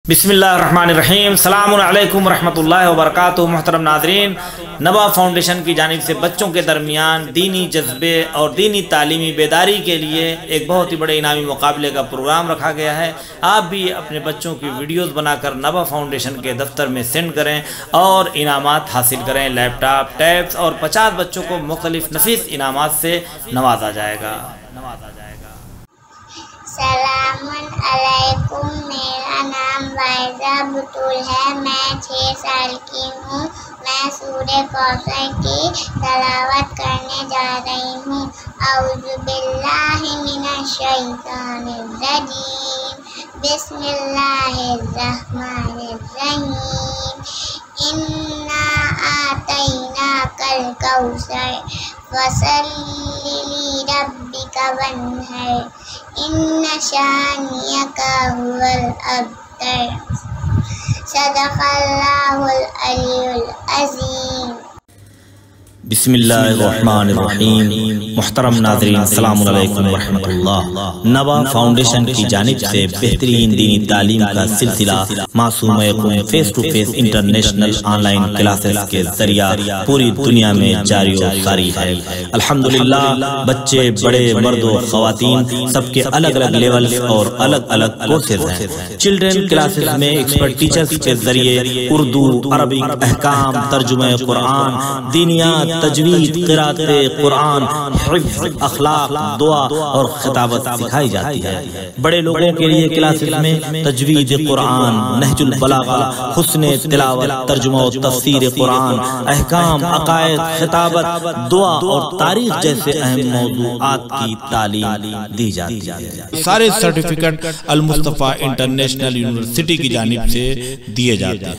بسم اللہ الرحمن الرحیم۔ السلام علیکم ورحمۃ اللہ وبرکاتہ۔ محترم ناظرین، نبا فاؤنڈیشن کی جانب سے بچوں کے درمیان دینی جذبے اور دینی تعلیمی بیداری کے لیے ایک بہت ہی بڑے انعامی مقابلے کا پروگرام رکھا گیا ہے۔ آپ بھی اپنے بچوں کی ویڈیوز بنا کر نبا فاؤنڈیشن کے دفتر میں سینڈ کریں اور انعامات حاصل کریں۔ لیپ ٹاپ، ٹیبس اور 50 بچوں کو مختلف نفیس انعامات سے نوازا جائے گا۔ السلام علیکم، میرا نام وائزہ بطول ہے، میں 6 سال کی ہوں۔ میں سورہ کوثر کی تلاوت کرنے جا رہی ہوں۔ اعوذ باللہ من الشیطان الرجیم، بسم اللہ الرحمن الرحیم۔ انا اعطیناک الکوثر فصلی لربک وانحر ان شانئک هو الابتر۔ صدق اللہ العلی العظیم۔ بسم اللہ الرحمن الرحیم۔ محترم ناظرین، السلام علیکم ورحمۃ اللہ۔ نبا فاؤنڈیشن کی جانب سے بہترین دینی تعلیم کا سلسلہ Masooma face to face international online classes کے ذریعہ پوری دنیا میں جاری و ساری ہے۔ الحمدللہ، بچے، بڑے، مرد و خواتین، سب کے الگ الگ لیولز اور الگ الگ کورسز ہیں۔ چلڈرن کلاسز میں ایکسپرٹ ٹیچرز کے ذریعے اردو، عربک، احکام، ترجمہ قرآن، دینیات، تجوید، قرات قرآن، حفظ، اخلاق، دعا اور خطابت سکھائی جاتی ہے۔ بڑے لوگوں کے لیے کلاسز میں تجوید قرآن، نہج البلاغہ، حسن تلاوت، ترجمہ و تفسیر قرآن، احکام، عقائد، خطابت، دعا اور تاریخ جیسے اہم موضوعات کی تعلیم دی جاتی ہے۔ سارے سرٹیفکیٹ المصطفیٰ انٹرنیشنل یونیورسٹی کی جانب سے دیے جاتے ہیں۔